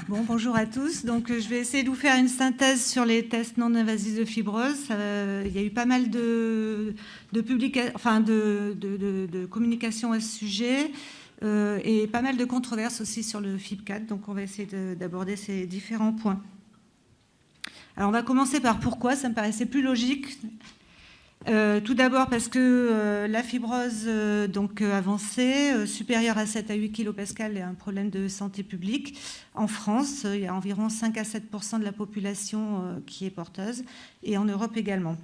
Bon, bonjour à tous. Donc, je vais essayer de vous faire une synthèse sur les tests non invasifs de fibrose. Il y a eu pas mal de communication à ce sujet et pas mal de controverses aussi sur le FIB4. Donc, on va essayer d'aborder ces différents points. Alors, on va commencer par pourquoi. Ça me paraissait plus logique. Tout d'abord parce que la fibrose avancée, supérieure à 7 à 8 kPa, est un problème de santé publique. En France, il y a environ 5 à 7% de la population qui est porteuse, et en Europe également.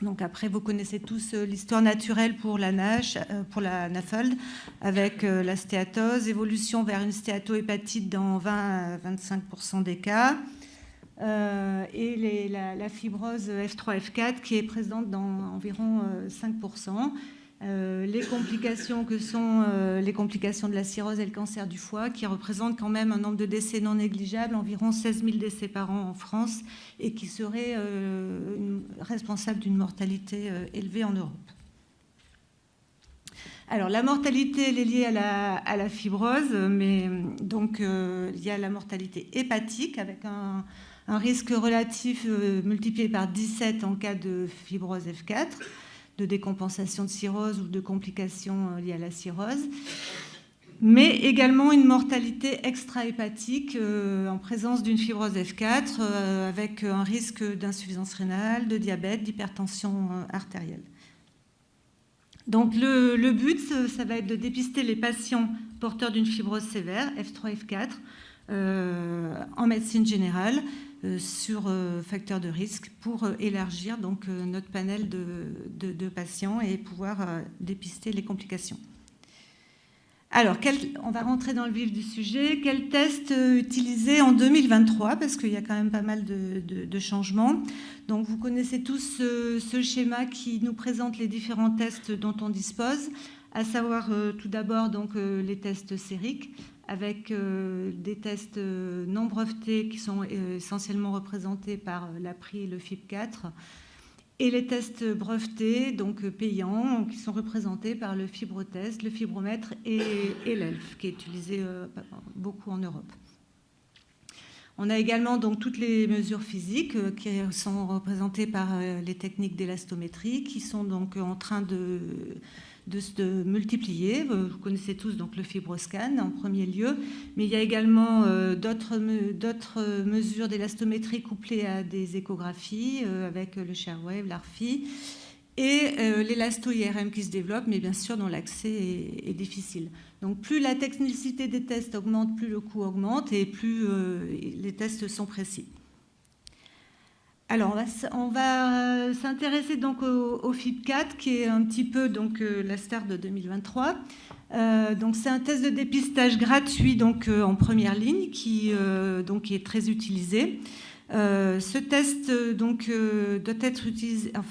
Donc après, vous connaissez tous l'histoire naturelle pour la NASH, pour la NAFLD, avec la stéatose, évolution vers une stéatohépatite dans 20 à 25% des cas. Et la fibrose F3, F4 qui est présente dans environ 5%. Les complications que sont les complications de la cirrhose et le cancer du foie, qui représentent quand même un nombre de décès non négligeable, environ 16 000 décès par an en France, et qui serait responsable d'une mortalité élevée en Europe. Alors, la mortalité, elle est liée à la fibrose, mais donc il y a la mortalité hépatique avec un risque relatif multiplié par 17 en cas de fibrose F4, de décompensation de cirrhose ou de complications liées à la cirrhose, mais également une mortalité extra-hépatique en présence d'une fibrose F4 avec un risque d'insuffisance rénale, de diabète, d'hypertension artérielle. Donc le but, ça va être de dépister les patients porteurs d'une fibrose sévère, F3, F4, en médecine générale, sur facteurs de risque pour élargir donc notre panel de patients et pouvoir dépister les complications. Alors, on va rentrer dans le vif du sujet. Quel test utiliser en 2023 ? Parce qu'il y a quand même pas mal de changements. Donc, vous connaissez tous ce schéma qui nous présente les différents tests dont on dispose, à savoir tout d'abord donc les tests sériques, avec des tests non brevetés qui sont essentiellement représentés par l'APRI et le FIB4, et les tests brevetés, donc payants, qui sont représentés par le fibrotest, le fibromètre et l'ELF, qui est utilisé beaucoup en Europe. On a également donc toutes les mesures physiques qui sont représentées par les techniques d'élastométrie, qui sont donc en train de se multiplier. Vous connaissez tous donc le FibroScan en premier lieu, mais il y a également d'autres mesures d'élastométrie couplées à des échographies avec le ShareWave, l'ARFI, et l'élasto-IRM qui se développe, mais bien sûr dont l'accès est difficile. Donc plus la technicité des tests augmente, plus le coût augmente et plus les tests sont précis. Alors, on va s'intéresser donc au FIB4, qui est un petit peu donc, la star de 2023. Donc, c'est un test de dépistage gratuit donc, en première ligne qui est très utilisé. Ce test donc, doit être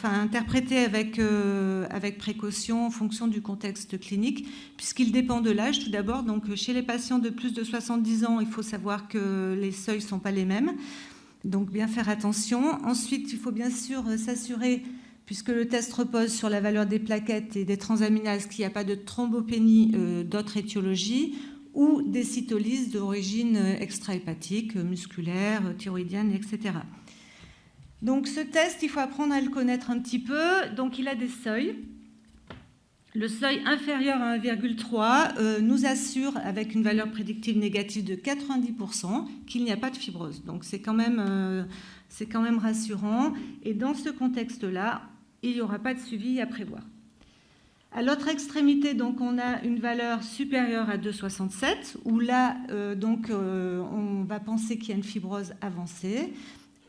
interprété avec précaution en fonction du contexte clinique, puisqu'il dépend de l'âge. Tout d'abord, donc, chez les patients de plus de 70 ans, il faut savoir que les seuils ne sont pas les mêmes. Donc, bien faire attention. Ensuite, il faut bien sûr s'assurer, puisque le test repose sur la valeur des plaquettes et des transaminases, qu'il n'y a pas de thrombopénie d'autres étiologies ou des cytolyses d'origine extrahépatique, musculaire, thyroïdienne, etc. Donc, ce test, il faut apprendre à le connaître un petit peu. Donc, il a des seuils. Le seuil inférieur à 1,3 nous assure, avec une valeur prédictive négative de 90%, qu'il n'y a pas de fibrose. Donc, c'est quand même rassurant. Et dans ce contexte-là, il n'y aura pas de suivi à prévoir. À l'autre extrémité, donc, on a une valeur supérieure à 2,67, où là, on va penser qu'il y a une fibrose avancée,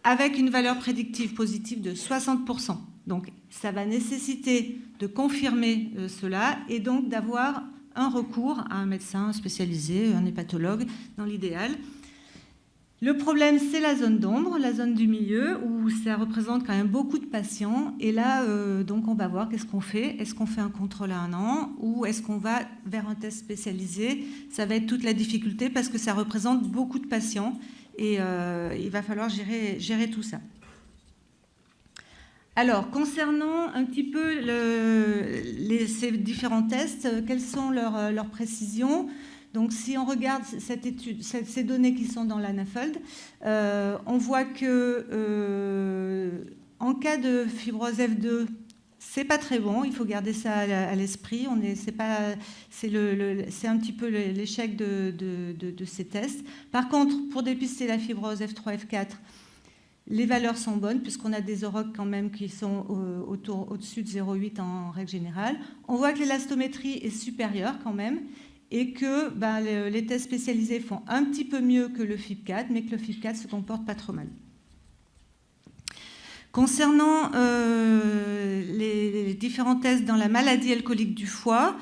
avec une valeur prédictive positive de 60%. Donc, ça va nécessiter de confirmer cela et donc d'avoir un recours à un médecin spécialisé, un hépatologue, dans l'idéal. Le problème, c'est la zone d'ombre, la zone du milieu, où ça représente quand même beaucoup de patients. Et là, donc, on va voir qu'est-ce qu'on fait. Est-ce qu'on fait un contrôle à 1 an ou est-ce qu'on va vers un test spécialisé ? Ça va être toute la difficulté parce que ça représente beaucoup de patients et il va falloir gérer tout ça. Alors, concernant un petit peu ces différents tests, quelles sont leurs précisions ? Donc, si on regarde cette étude, ces données qui sont dans la NAFLD, on voit que en cas de fibrose F2, c'est pas très bon. Il faut garder ça à l'esprit. C'est un petit peu l'échec de ces tests. Par contre, pour dépister la fibrose F3, F4, les valeurs sont bonnes puisqu'on a des aurochs quand même qui sont au-dessus de 0,8 en règle générale. On voit que l'élastométrie est supérieure quand même et que les tests spécialisés font un petit peu mieux que le FIB4, mais que le FIB4 se comporte pas trop mal. Concernant les différents tests dans la maladie alcoolique du foie,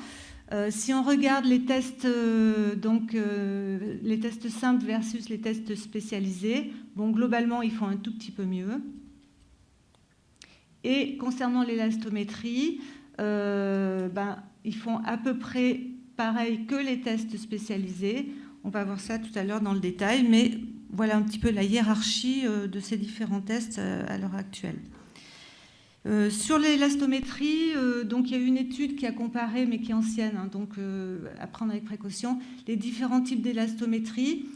si on regarde les tests, les tests simples versus les tests spécialisés, bon, globalement, ils font un tout petit peu mieux. Et concernant l'élastométrie, ils font à peu près pareil que les tests spécialisés. On va voir ça tout à l'heure dans le détail, mais voilà un petit peu la hiérarchie de ces différents tests à l'heure actuelle. Sur l'élastométrie, donc il y a eu une étude qui a comparé, mais qui est ancienne, hein, donc à prendre avec précaution, les différents types d'élastométrie.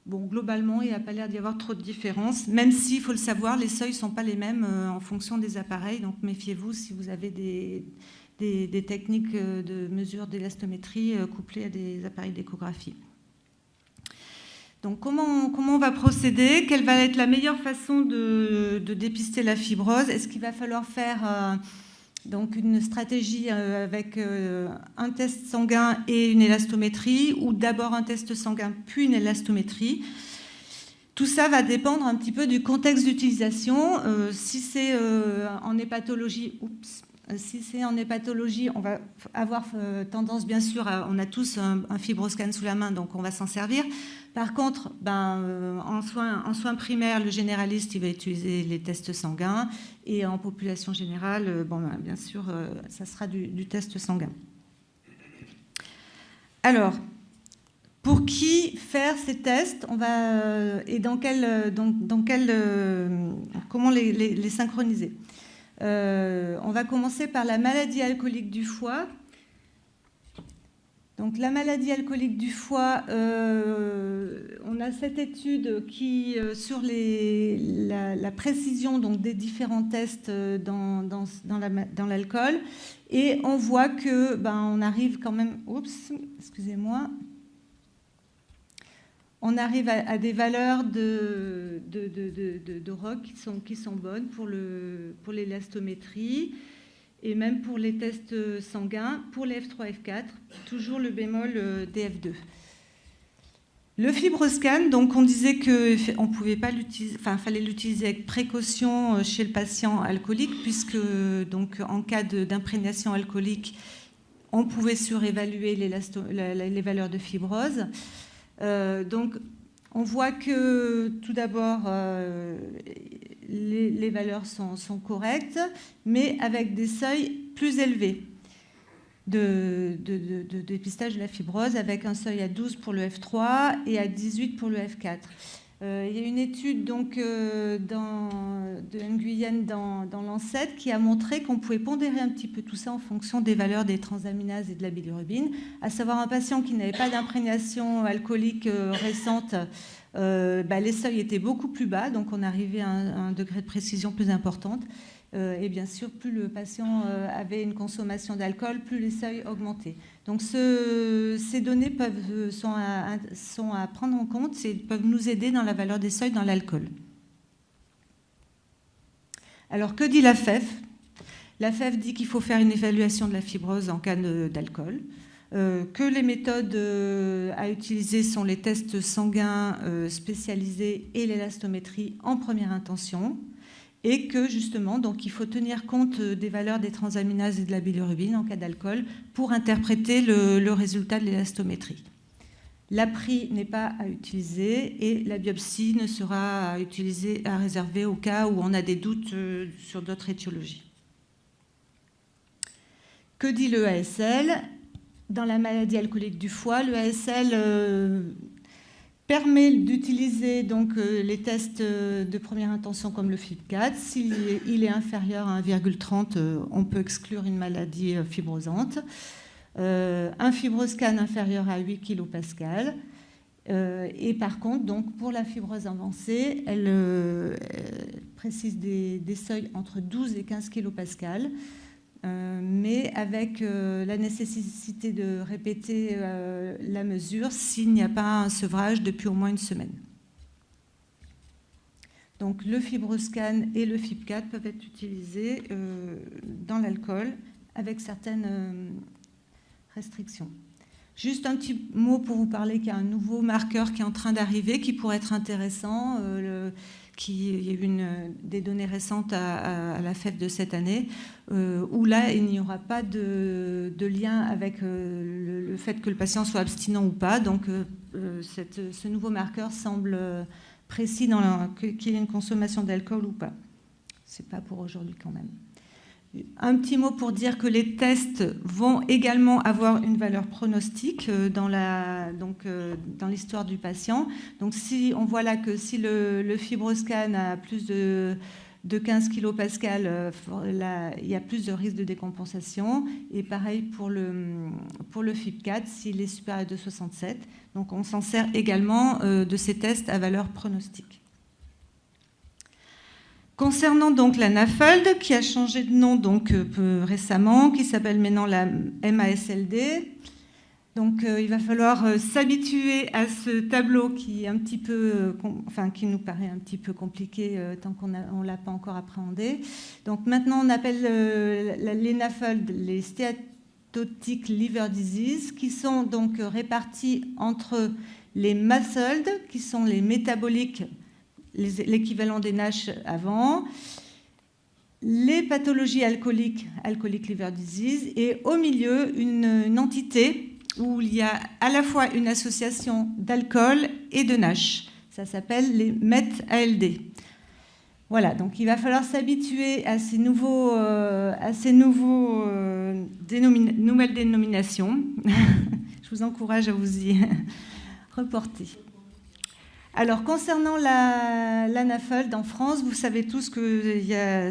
Bon, globalement, il n'y a pas l'air d'y avoir trop de différence, même s'il faut le savoir, les seuils ne sont pas les mêmes en fonction des appareils, donc méfiez-vous si vous avez des techniques de mesure d'élastométrie couplées à des appareils d'échographie. Donc, comment on va procéder? Quelle va être la meilleure façon de dépister la fibrose? Est-ce qu'il va falloir faire donc une stratégie avec un test sanguin et une élastométrie, ou d'abord un test sanguin puis une élastométrie? Tout ça va dépendre un petit peu du contexte d'utilisation. Si c'est en hépatologie, on va avoir tendance, bien sûr, on a tous un fibroscan sous la main, donc on va s'en servir. Par contre, en soins primaires, le généraliste, il va utiliser les tests sanguins, et en population générale, bien sûr, ça sera du test sanguin. Alors, pour qui faire ces tests, et comment les synchroniser? On va commencer par la maladie alcoolique du foie. Donc, la maladie alcoolique du foie, on a cette étude qui, sur la précision donc, des différents tests dans l'alcool, et on voit que on arrive quand même, on arrive à des valeurs de ROC qui sont bonnes pour l'élastométrie et même pour les tests sanguins, pour les F3, F4, toujours le bémol des F2. Le fibroscan, donc on disait qu'on ne pouvait pas l'utiliser, fallait l'utiliser avec précaution chez le patient alcoolique, puisque donc, en cas d'imprégnation alcoolique, on pouvait surévaluer les valeurs de fibrose. Donc, on voit que tout d'abord, les valeurs sont correctes, mais avec des seuils plus élevés de dépistage de la fibrose, avec un seuil à 12 pour le F3 et à 18 pour le F4. Il y a une étude donc, de Nguyen dans Lancet qui a montré qu'on pouvait pondérer un petit peu tout ça en fonction des valeurs des transaminases et de la bilirubine, à savoir un patient qui n'avait pas d'imprégnation alcoolique récente, les seuils étaient beaucoup plus bas, donc on arrivait à un degré de précision plus importante. Et bien sûr, plus le patient avait une consommation d'alcool, plus les seuils augmentaient. Donc ces données sont à prendre en compte, peuvent nous aider dans la valeur des seuils dans l'alcool. Alors, que dit la FEF? La FEF dit qu'il faut faire une évaluation de la fibrose en cas d'alcool, que les méthodes à utiliser sont les tests sanguins spécialisés et l'élastométrie en première intention, et que justement, donc, il faut tenir compte des valeurs des transaminases et de la bilirubine en cas d'alcool pour interpréter le résultat de l'élastométrie. L'APRI n'est pas à utiliser et la biopsie ne sera à réserver au cas où on a des doutes sur d'autres étiologies. Que dit le ASL? Dans la maladie alcoolique du foie, le ASL permet d'utiliser donc les tests de première intention comme le FIB4. S'il est inférieur à 1,30, on peut exclure une maladie fibrosante. un FibroScan inférieur à 8 kPa. Et par contre, donc, pour la fibrose avancée, elle précise des seuils entre 12 et 15 kPa, mais avec la nécessité de répéter la mesure s'il n'y a pas un sevrage depuis au moins une semaine. Donc le FibroScan et le FibCAT peuvent être utilisés dans l'alcool avec certaines restrictions. Juste un petit mot pour vous parler qu'il y a un nouveau marqueur qui est en train d'arriver, qui pourrait être intéressant. Il y a eu des données récentes à la FEF de cette année, où là, il n'y aura pas de lien avec le fait que le patient soit abstinent ou pas. Donc ce nouveau marqueur semble précis qu'il y ait une consommation d'alcool ou pas. Ce n'est pas pour aujourd'hui quand même. Un petit mot pour dire que les tests vont également avoir une valeur pronostique dans l'histoire du patient. Donc si on voit là que si le FibroScan a plus de 15 kPa, il y a plus de risque de décompensation. Et pareil pour le FibCAT s'il est supérieur à 2,67. Donc on s'en sert également de ces tests à valeur pronostique. Concernant donc la NAFLD, qui a changé de nom donc récemment, qui s'appelle maintenant la MASLD. Donc il va falloir s'habituer à ce tableau qui est un petit peu, qui nous paraît un petit peu compliqué tant qu'on ne l'a pas encore appréhendé. Donc maintenant on appelle les NAFLD les steatotic liver disease, qui sont donc répartis entre les MASLD, qui sont les métaboliques, l'équivalent des NASH avant, les pathologies alcooliques, alcoolic liver disease, et au milieu une entité où il y a à la fois une association d'alcool et de NASH. Ça s'appelle les MET-ALD. Voilà, donc il va falloir s'habituer à ces nouvelles dénominations. Je vous encourage à vous y reporter. Alors, concernant la NAFLD en France, vous savez tous que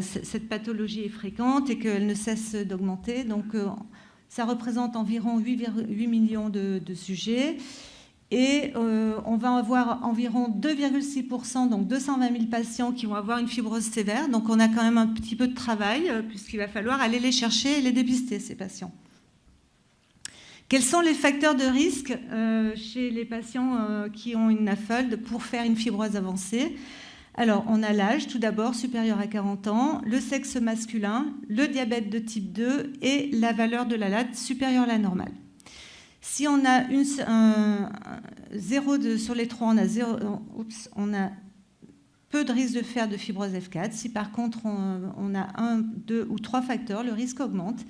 cette pathologie est fréquente et qu'elle ne cesse d'augmenter. Donc, ça représente environ 8 millions de sujets. Et on va avoir environ 2,6%, donc 220 000 patients qui vont avoir une fibrose sévère. Donc, on a quand même un petit peu de travail puisqu'il va falloir aller les chercher et les dépister, ces patients. Quels sont les facteurs de risque chez les patients qui ont une NAFLD pour faire une fibrose avancée? Alors, on a l'âge, tout d'abord, supérieur à 40 ans, le sexe masculin, le diabète de type 2 et la valeur de la LAT supérieure à la normale. Si on a sur les trois, on a peu de risque de faire de fibrose F4. Si par contre, on a 1, 2 ou 3 facteurs, le risque augmente.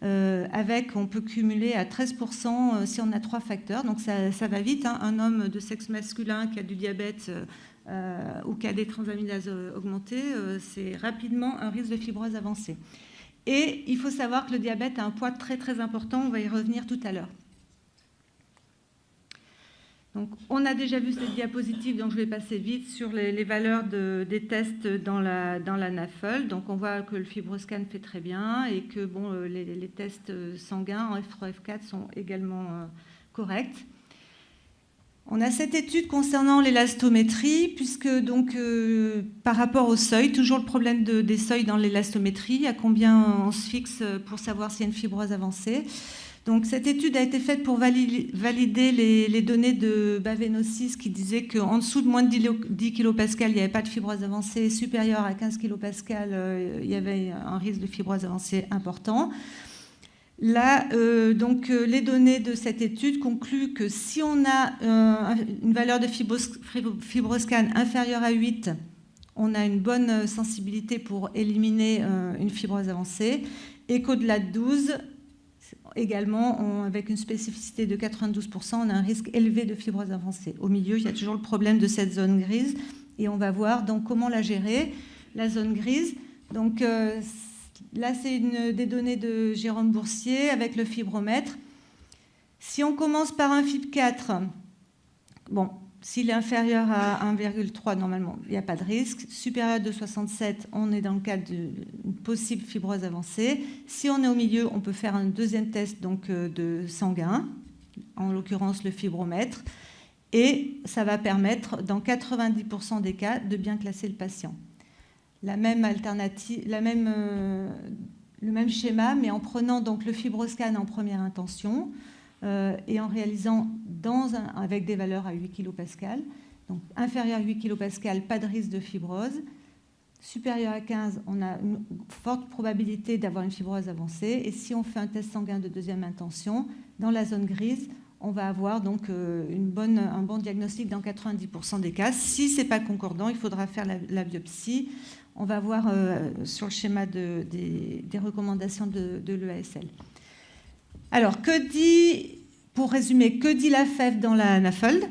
On peut cumuler à 13% si on a 3 facteurs, donc ça va vite. Hein. Un homme de sexe masculin qui a du diabète ou qui a des transaminases augmentées, c'est rapidement un risque de fibrose avancée. Et il faut savoir que le diabète a un poids très très important, on va y revenir tout à l'heure. Donc, on a déjà vu cette diapositive, donc je vais passer vite sur les valeurs des tests dans la NAFLD. Donc, on voit que le FibroScan fait très bien et que les tests sanguins en F3, F4 sont également corrects. On a cette étude concernant l'élastométrie, puisque donc, par rapport au seuil, toujours le problème des seuils dans l'élastométrie, à combien on se fixe pour savoir s'il y a une fibrose avancée. Donc, cette étude a été faite pour valider les données de Baveno-6 qui disaient qu'en dessous de moins de 10 kPa, il n'y avait pas de fibrose avancée, supérieure à 15 kPa, il y avait un risque de fibrose avancée important. Là, les données de cette étude concluent que si on a une valeur de FibroScan inférieure à 8, on a une bonne sensibilité pour éliminer une fibrose avancée, et qu'au-delà de 12, également, avec une spécificité de 92%, on a un risque élevé de fibrose avancée. Au milieu, il y a toujours le problème de cette zone grise, et on va voir donc comment la gérer, la zone grise. Donc là, c'est des données de Jérôme Boursier avec le fibromètre. Si on commence par un FibCAT, s'il est inférieur à 1,3, normalement, il n'y a pas de risque. Supérieur à 2,67, on est dans le cadre d'une possible fibrose avancée. Si on est au milieu, on peut faire un deuxième test donc, de sanguin, en l'occurrence le fibromètre, et ça va permettre, dans 90% des cas, de bien classer le patient. La même alternative, le même schéma, mais en prenant donc le fibroscan en première intention et en réalisant avec des valeurs à 8 kPa. Donc inférieur à 8 kPa, pas de risque de fibrose. Supérieur à 15, on a une forte probabilité d'avoir une fibrose avancée. Et si on fait un test sanguin de deuxième intention, dans la zone grise, on va avoir donc un bon diagnostic dans 90% des cas. Si ce n'est pas concordant, il faudra faire la biopsie. On va voir sur le schéma des recommandations de l'EASL. Alors, pour résumer, que dit la FEV dans la NAFLD?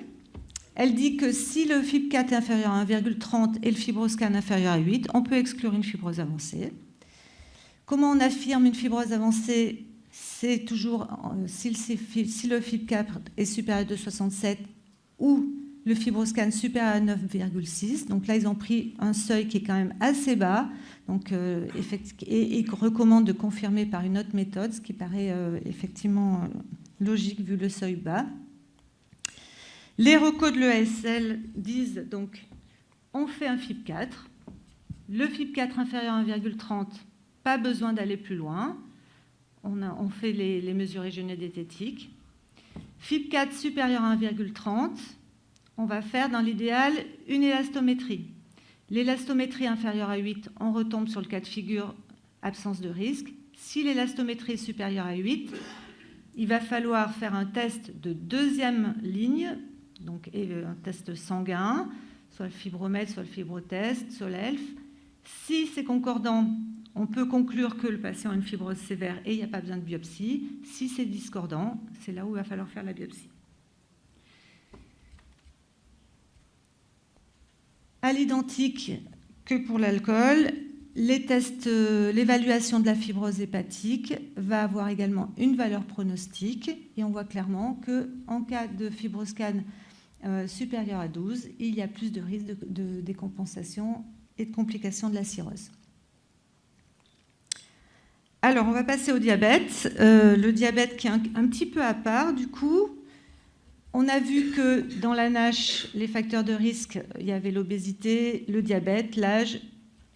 Elle dit que si le FIB4 est inférieur à 1,30 et le fibroscan inférieur à 8, on peut exclure une fibrose avancée. Comment on affirme une fibrose avancée? C'est toujours si le FIB4 est supérieur à 2,67 ou le fibroscan supérieur à 9,6. Donc là, ils ont pris un seuil qui est quand même assez bas donc, et ils recommandent de confirmer par une autre méthode, ce qui paraît effectivement logique vu le seuil bas. Les recos de l'EASL disent donc on fait un FIB4. Le FIB4 inférieur à 1,30, pas besoin d'aller plus loin. On fait les mesures régionales diététiques. FIB4 supérieur à 1,30, on va faire dans l'idéal une élastométrie. L'élastométrie inférieure à 8, on retombe sur le cas de figure absence de risque. Si l'élastométrie est supérieure à 8, il va falloir faire un test de deuxième ligne, donc un test sanguin, soit le fibromètre, soit le fibrotest, soit l'ELF. Si c'est concordant, on peut conclure que le patient a une fibrose sévère et il n'y a pas besoin de biopsie. Si c'est discordant, c'est là où il va falloir faire la biopsie. À l'identique que pour l'alcool, l'évaluation de la fibrose hépatique va avoir également une valeur pronostique et on voit clairement qu'en cas de fibroscan supérieur à 12, il y a plus de risque de décompensation et de complications de la cirrhose. Alors, on va passer au diabète. Le diabète qui est un petit peu à part, du coup. On a vu que dans la NASH, les facteurs de risque, il y avait l'obésité, le diabète, l'âge,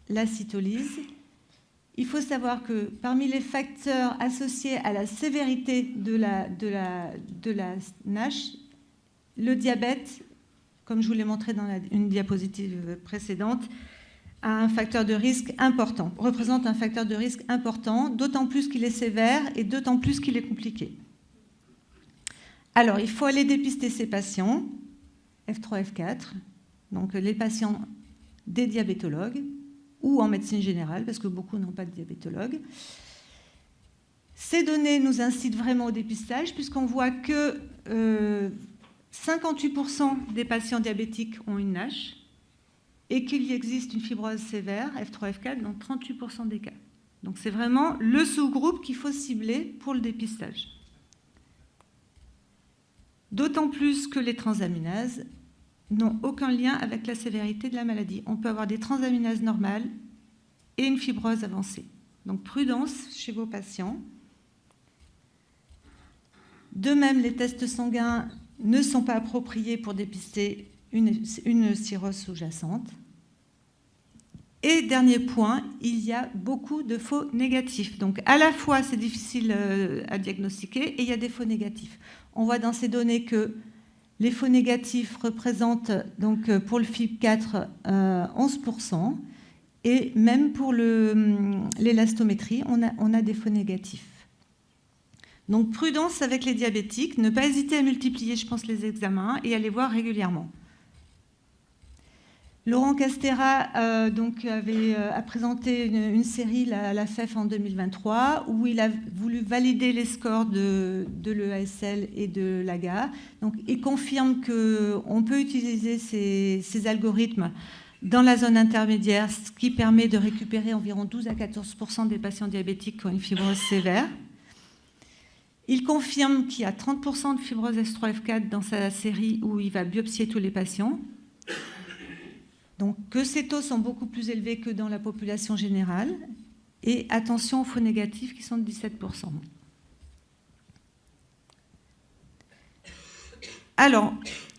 la cytolyse. Il faut savoir que parmi les facteurs associés à la sévérité de la NASH, le diabète, comme je vous l'ai montré dans une diapositive précédente, a un facteur de risque important, représente un facteur de risque important, d'autant plus qu'il est sévère et d'autant plus qu'il est compliqué. Alors, il faut aller dépister ces patients, F3, F4, donc les patients des diabétologues ou en médecine générale, parce que beaucoup n'ont pas de diabétologue. Ces données nous incitent vraiment au dépistage, puisqu'on voit que 58% des patients diabétiques ont une NASH et qu'il y existe une fibrose sévère, F3, F4, dans 38% des cas. Donc c'est vraiment le sous-groupe qu'il faut cibler pour le dépistage. D'autant plus que les transaminases n'ont aucun lien avec la sévérité de la maladie. On peut avoir des transaminases normales et une fibrose avancée. Donc prudence chez vos patients. De même, les tests sanguins ne sont pas appropriés pour dépister une cirrhose sous-jacente. Et dernier point, il y a beaucoup de faux négatifs. Donc à la fois, c'est difficile à diagnostiquer et il y a des faux négatifs. On voit dans ces données que les faux négatifs représentent donc pour le FIB4 11%. Et même pour l'élastométrie, on a des faux négatifs. Donc prudence avec les diabétiques, ne pas hésiter à multiplier, je pense, les examens et à les voir régulièrement. Laurent Castera a présenté une série, la FEF en 2023, où il a voulu valider les scores de l'EASL et de l'AGA. Donc, il confirme qu'on peut utiliser ces algorithmes dans la zone intermédiaire, ce qui permet de récupérer environ 12 à 14% des patients diabétiques qui ont une fibrose sévère. Il confirme qu'il y a 30% de fibrose S3F4 dans sa série où il va biopsier tous les patients. Donc que ces taux sont beaucoup plus élevés que dans la population générale. Et attention aux faux négatifs qui sont de 17%. Alors,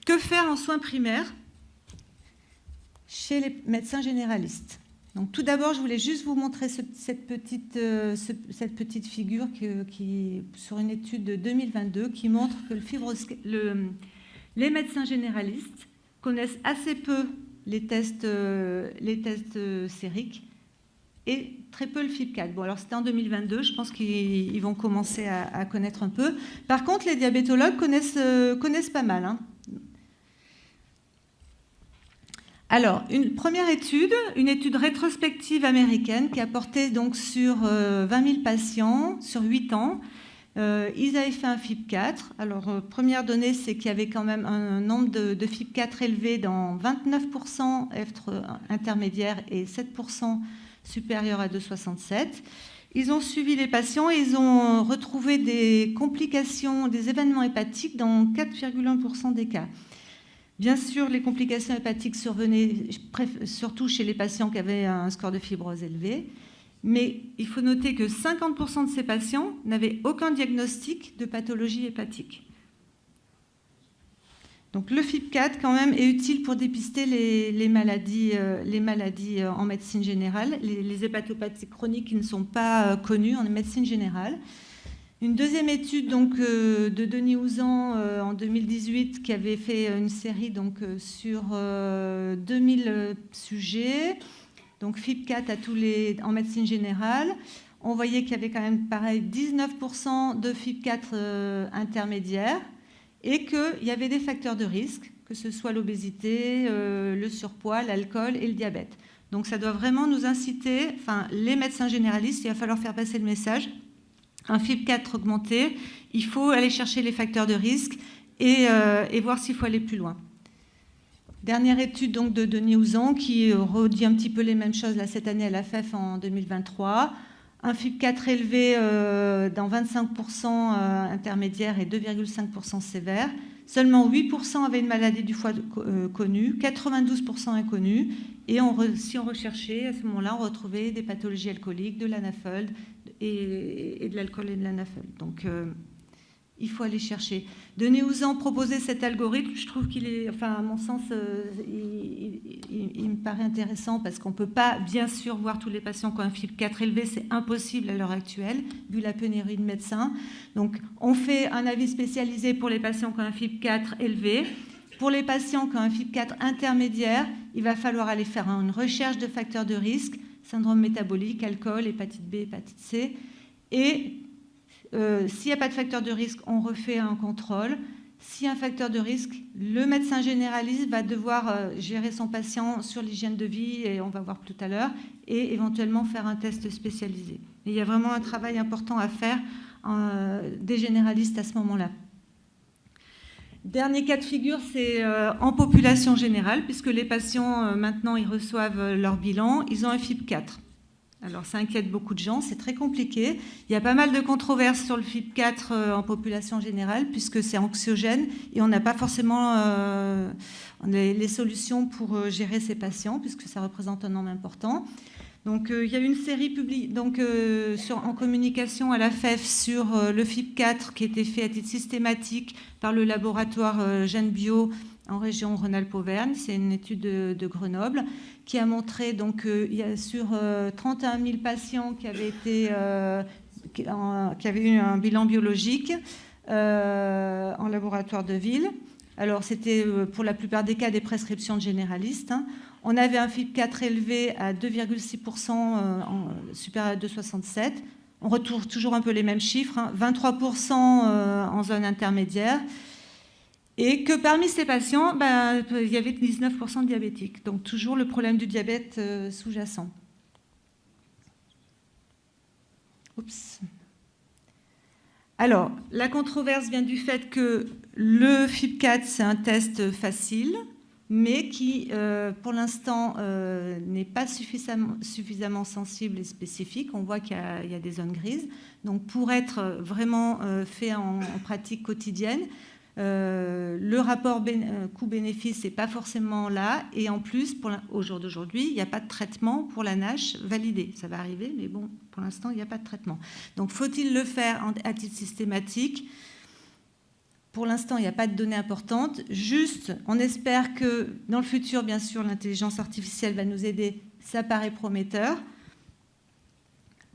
que faire en soins primaires chez les médecins généralistes? Donc, tout d'abord, je voulais juste vous montrer cette petite figure sur une étude de 2022 qui montre que les médecins généralistes connaissent assez peu les tests sériques et très peu le FIB4. Bon, alors c'était en 2022, je pense qu'ils vont commencer à connaître un peu. Par contre, les diabétologues connaissent pas mal, hein. Alors, une première étude, une étude rétrospective américaine qui a porté donc sur 20 000 patients sur 8 ans. Ils avaient fait un FIB4. Alors, première donnée, c'est qu'il y avait quand même un nombre de FIB4 élevé dans 29% être intermédiaire et 7% supérieur à 2,67. Ils ont suivi les patients et ils ont retrouvé des complications, des événements hépatiques dans 4,1% des cas. Bien sûr, les complications hépatiques survenaient surtout chez les patients qui avaient un score de fibrose élevé, mais il faut noter que 50% de ces patients n'avaient aucun diagnostic de pathologie hépatique. Donc le FIB4 quand même est utile pour dépister les maladies en médecine générale, les hépatopathies chroniques qui ne sont pas connues en médecine générale. Une deuxième étude donc, de Denis Ouzan en 2018 qui avait fait une série donc, sur 2000 sujets, donc FIB4 en médecine générale. On voyait qu'il y avait quand même pareil 19% de FIB4 intermédiaires et qu'il y avait des facteurs de risque, que ce soit l'obésité, le surpoids, l'alcool et le diabète. Donc ça doit vraiment nous inciter, enfin les médecins généralistes, il va falloir faire passer le message. Un FIB4 augmenté, il faut aller chercher les facteurs de risque et voir s'il faut aller plus loin. Dernière étude donc, de Denis Ouzan qui redit un petit peu les mêmes choses là, cette année à la FEF en 2023. Un FIB4 élevé dans 25% intermédiaire et 2,5% sévère. Seulement 8% avaient une maladie du foie connue, 92% inconnue. Et si on recherchait, à ce moment-là, on retrouvait des pathologies alcooliques, de l'anafol et de l'alcool et de l'anafol. Donc, il faut aller chercher. Denis Ouzan proposait cet algorithme. Je trouve qu'il est, enfin, à mon sens, il me paraît intéressant parce qu'on ne peut pas, bien sûr, voir tous les patients qui ont un FIB4 élevé. C'est impossible à l'heure actuelle, vu la pénurie de médecins. Donc, on fait un avis spécialisé pour les patients qui ont un FIB4 élevé. Pour les patients qui ont un FIB4 intermédiaire, il va falloir aller faire une recherche de facteurs de risque, syndrome métabolique, alcool, hépatite B, hépatite C. Et s'il n'y a pas de facteur de risque, on refait un contrôle. S'il y a un facteur de risque, le médecin généraliste va devoir gérer son patient sur l'hygiène de vie, et on va voir tout à l'heure, et éventuellement faire un test spécialisé. Et il y a vraiment un travail important à faire des généralistes à ce moment-là. Dernier cas de figure, c'est en population générale, puisque les patients, maintenant, ils reçoivent leur bilan, ils ont un FIB4. Alors, ça inquiète beaucoup de gens, c'est très compliqué. Il y a pas mal de controverses sur le FIB4 en population générale, puisque c'est anxiogène et on n'a pas forcément les solutions pour gérer ces patients, puisque ça représente un nombre important. Donc, il y a une série publiée en communication à la FEF sur le FIB4 qui a été fait à titre systématique par le laboratoire GenBio en région Rhône-Alpes-Auvergne. C'est une étude de Grenoble qui a montré donc il y a sur 31 000 patients qui avaient eu un bilan biologique en laboratoire de ville. Alors, c'était pour la plupart des cas des prescriptions de généralistes. Hein. On avait un FIB4 élevé à 2,6% supérieur à 2,67. On retrouve toujours un peu les mêmes chiffres, hein, 23% en zone intermédiaire. Et que parmi ces patients, il y avait 19% de diabétiques. Donc toujours le problème du diabète sous-jacent. Oups. Alors, la controverse vient du fait que le FIB4, c'est un test facile, mais qui, pour l'instant, n'est pas suffisamment sensible et spécifique. On voit qu'il y a des zones grises. Donc, pour être vraiment fait en pratique quotidienne, le rapport coût-bénéfice n'est pas forcément là. Et en plus, au jour d'aujourd'hui, il n'y a pas de traitement pour la NASH validé. Ça va arriver, mais bon, pour l'instant, il n'y a pas de traitement. Donc, faut-il le faire à titre systématique ? Pour l'instant, il n'y a pas de données importantes. Juste, on espère que dans le futur, bien sûr, l'intelligence artificielle va nous aider. Ça paraît prometteur.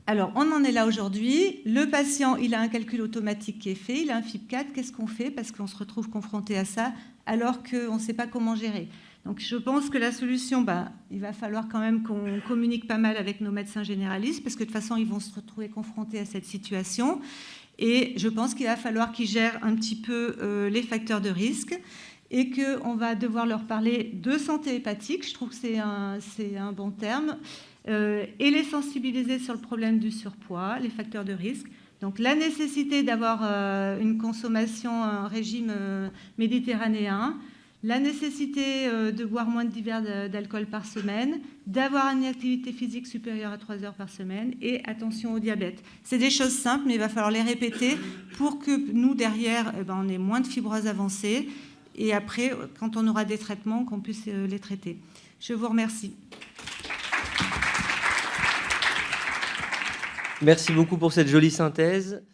Alors, on en est là aujourd'hui. Le patient, il a un calcul automatique qui est fait. Il a un FIB4. Qu'est-ce qu'on fait? Parce qu'on se retrouve confronté à ça alors qu'on ne sait pas comment gérer. Donc, je pense que la solution, il va falloir quand même qu'on communique pas mal avec nos médecins généralistes parce que de toute façon, ils vont se retrouver confrontés à cette situation. Et je pense qu'il va falloir qu'ils gèrent un petit peu les facteurs de risque et qu'on va devoir leur parler de santé hépatique, je trouve que c'est un bon terme, et les sensibiliser sur le problème du surpoids, les facteurs de risque. Donc la nécessité d'avoir une consommation, un régime méditerranéen, la nécessité de boire moins de 10 verres d'alcool par semaine, d'avoir une activité physique supérieure à 3 heures par semaine et attention au diabète. C'est des choses simples, mais il va falloir les répéter pour que nous, derrière, on ait moins de fibrose avancée et après, quand on aura des traitements, qu'on puisse les traiter. Je vous remercie. Merci beaucoup pour cette jolie synthèse.